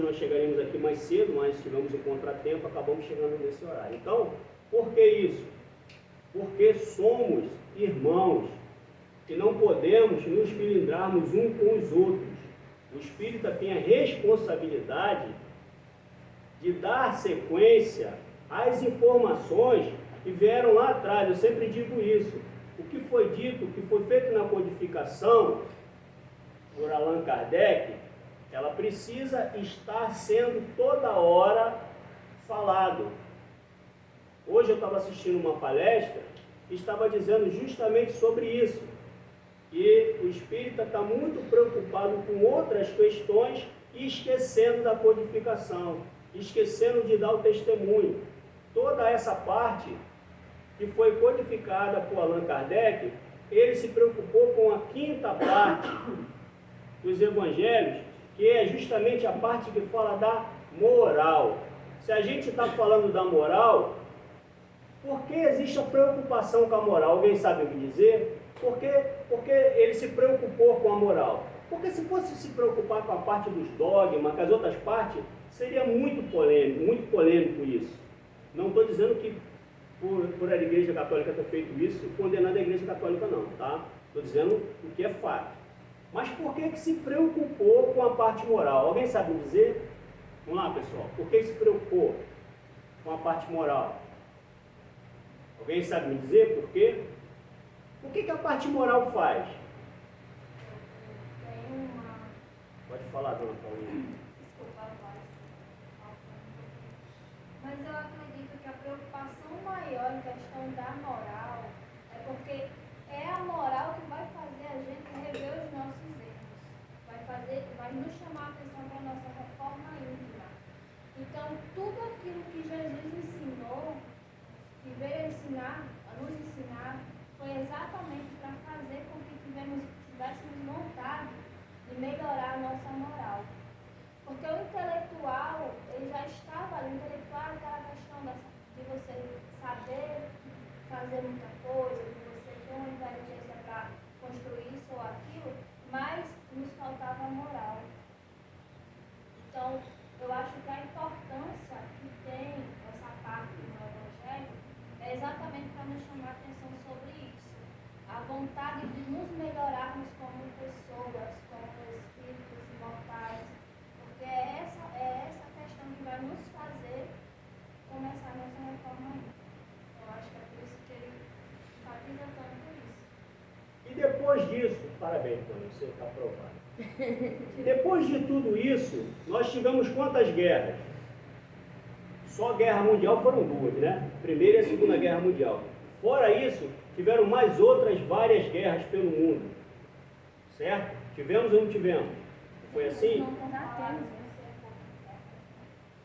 nós chegaríamos aqui mais cedo, mas tivemos um contratempo, acabamos chegando nesse horário. Então, por que isso? Porque somos irmãos e não podemos nos melindrarmos um com os outros. O espírita tem a responsabilidade de dar sequência às informações que vieram lá atrás. Eu sempre digo isso. O que foi dito, o que foi feito na codificação por Allan Kardec, ela precisa estar sendo toda hora falado. Hoje eu estava assistindo uma palestra que estava dizendo justamente sobre isso. E o espírita está muito preocupado com outras questões e esquecendo da codificação, esquecendo de dar o testemunho. Toda essa parte que foi codificada por Allan Kardec, ele se preocupou com a quinta parte dos evangelhos, que é justamente a parte que fala da moral. Se a gente está falando da moral, por que existe a preocupação com a moral? Alguém sabe me dizer? Porque ele se preocupou com a moral. Porque se fosse se preocupar com a parte dos dogmas, com as outras partes, seria muito polêmico isso. Não estou dizendo que por a Igreja Católica ter feito isso, condenando a Igreja Católica não, tá? Estou dizendo o que é fato. Mas por que se preocupou com a parte moral? Alguém sabe me dizer? Vamos lá, pessoal. Por que se preocupou com a parte moral? Alguém sabe me dizer por quê? O que a parte moral faz? Pode falar, dona Paulinha. Desculpa, mas eu acredito que a preocupação maior em questão da moral é porque é a moral que vai fazer a gente rever os nossos erros, vai nos chamar a atenção para a nossa reforma íntima. Então, tudo aquilo que Jesus ensinou, que veio a nos ensinar, foi exatamente para fazer com que tivéssemos vontade de melhorar a nossa moral. Porque o intelectual, ele já estava ali, o intelectual é aquela questão de você saber fazer muita coisa, de você ter uma inteligência para construir isso ou aquilo, mas nos faltava a moral. Então, eu acho que a importância que tem essa parte do Evangelho é exatamente para nos chamar a atenção sobre isso. A vontade de nos melhorarmos como pessoas, como espíritos imortais, porque é essa questão que vai nos fazer começar nessa reforma aí. Eu acho que é por isso que ele enfatiza tanto isso. E depois disso, parabéns, Tony, você está aprovado. Depois de tudo isso, nós tivemos quantas guerras? Só a Guerra Mundial foram duas, né? Primeira e a Segunda Guerra Mundial. Fora isso, tiveram mais outras várias guerras pelo mundo. Certo? Tivemos ou não tivemos? Foi assim?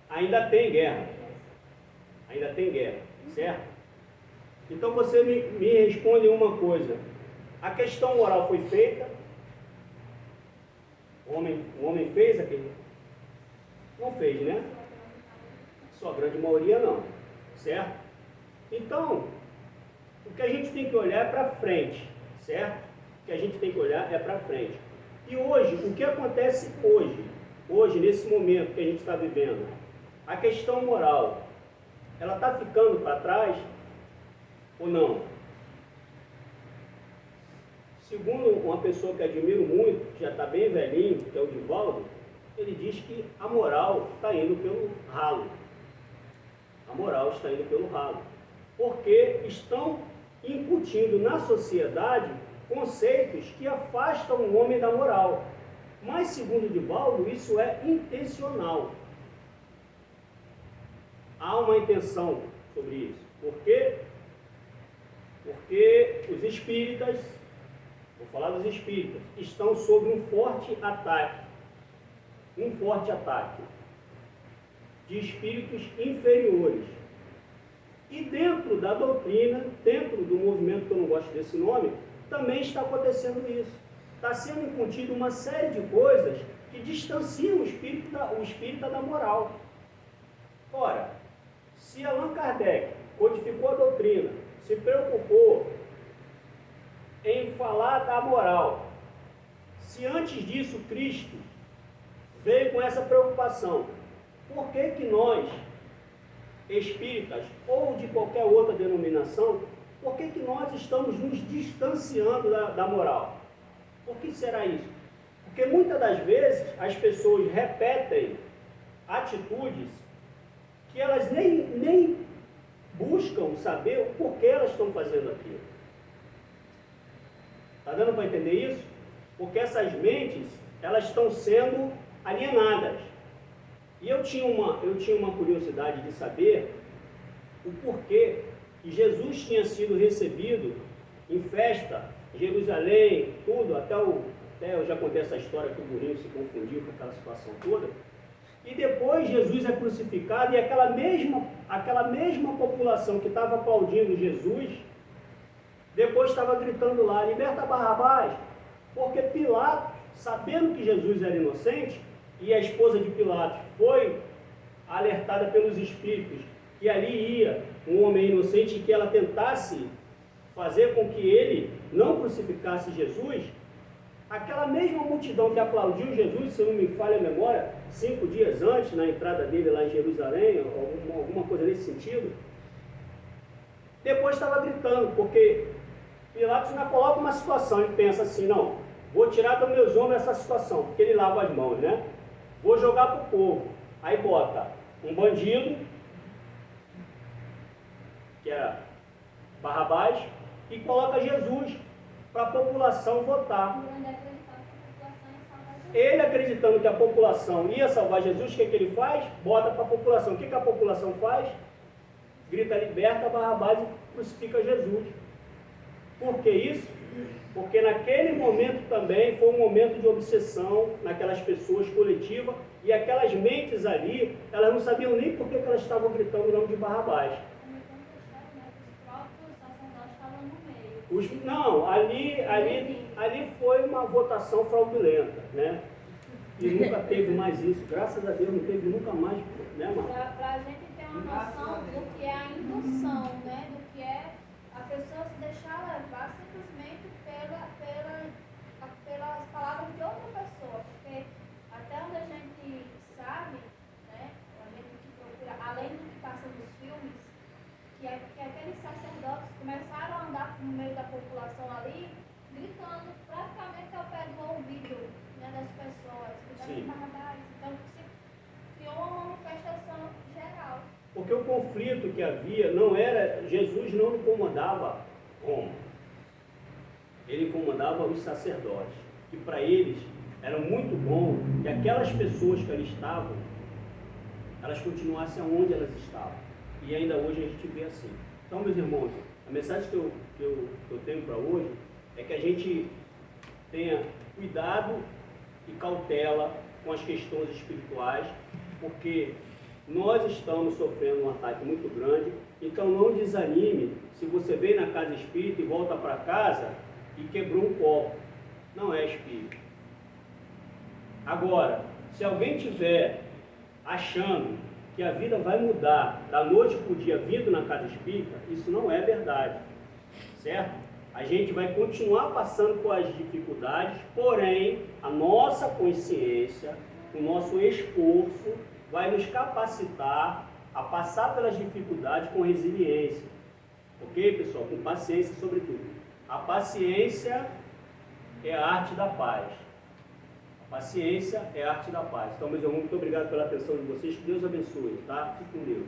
Ainda tem guerra. Ainda tem guerra, certo? Então você me responde uma coisa. A questão moral foi feita? O homem fez aquele? Não fez, né? Sua grande maioria não, certo? Então, o que a gente tem que olhar é para frente, certo? O que a gente tem que olhar é para frente. E hoje, o que acontece hoje, nesse momento que a gente está vivendo, a questão moral, ela está ficando para trás ou não? Segundo uma pessoa que admiro muito, que já está bem velhinho, que é o Divaldo, ele diz que a moral está indo pelo ralo. A moral está indo pelo ralo. Porque estão incutindo na sociedade conceitos que afastam o homem da moral. Mas, segundo Divaldo, isso é intencional. Há uma intenção sobre isso. Por quê? Porque os espíritas, vou falar dos espíritas, estão sob um forte ataque de espíritos inferiores. E dentro da doutrina, dentro do movimento, que eu não gosto desse nome, também está acontecendo isso. Está sendo incutido uma série de coisas que distanciam o espírita da moral. Ora, se Allan Kardec codificou a doutrina, se preocupou em falar da moral, se antes disso Cristo veio com essa preocupação. Por que nós, espíritas, ou de qualquer outra denominação, por que nós estamos nos distanciando da moral? Por que será isso? Porque muitas das vezes as pessoas repetem atitudes que elas nem buscam saber o porquê elas estão fazendo aquilo. Está dando para entender isso? Porque essas mentes, elas estão sendo alienadas. E eu tinha uma curiosidade de saber o porquê que Jesus tinha sido recebido em festa, em Jerusalém, tudo, até eu já contei essa história que o burrinho se confundiu com aquela situação toda. E depois Jesus é crucificado e aquela mesma população que estava aplaudindo Jesus, depois estava gritando lá, liberta Barrabás, porque Pilatos, sabendo que Jesus era inocente, e a esposa de Pilatos foi alertada pelos espíritos que ali ia um homem inocente e que ela tentasse fazer com que ele não crucificasse Jesus, aquela mesma multidão que aplaudiu Jesus, se não me falha a memória, 5 dias antes, na entrada dele lá em Jerusalém, alguma coisa nesse sentido, depois estava gritando, porque Pilatos ainda coloca uma situação, ele pensa assim, não, vou tirar dos meus ombros essa situação, porque ele lava as mãos, né? Vou jogar para o povo. Aí bota um bandido, que era Barrabás, e coloca Jesus para a população votar. Ele acreditando que a população ia salvar Jesus, o que ele faz? Bota para a população. O que a população faz? Grita, liberta Barrabás e crucifica Jesus. Por que isso? Porque naquele momento também foi um momento de obsessão naquelas pessoas coletivas, e aquelas mentes ali, elas não sabiam nem por que elas estavam gritando o nome de Barrabás. Não, ali foi uma votação fraudulenta, né? E nunca teve mais isso, graças a Deus não teve nunca mais, né, Marcos? Para a gente ter uma noção do que é a indução, né? Do que é a pessoa se deixar levar simplesmente pelas palavras de outra pessoa, porque até onde a gente sabe, né? A gente que procura, além do que passa nos filmes, que aqueles sacerdotes começaram a andar no meio da população ali, gritando praticamente ao pé do ouvido, né, das pessoas, então se criou uma manifestação geral. Porque o conflito que havia não era, Jesus não incomodava Roma, ele incomodava os sacerdotes, que para eles era muito bom que aquelas pessoas que ali estavam, elas continuassem onde elas estavam. E ainda hoje a gente vê assim. Então, meus irmãos, a mensagem que eu tenho para hoje é que a gente tenha cuidado e cautela com as questões espirituais, porque nós estamos sofrendo um ataque muito grande. Então não desanime se você veio na casa espírita e volta para casa e quebrou um copo. Não é espírito. Agora, se alguém tiver achando que a vida vai mudar da noite para o dia vindo na casa espírita, isso não é verdade, certo? A gente vai continuar passando por as dificuldades, porém, a nossa consciência, o nosso esforço vai nos capacitar a passar pelas dificuldades com resiliência. Ok, pessoal? Com paciência, sobretudo. A paciência é a arte da paz. A paciência é a arte da paz. Então, meus irmãos, muito obrigado pela atenção de vocês. Que Deus abençoe, tá? Fique com Deus.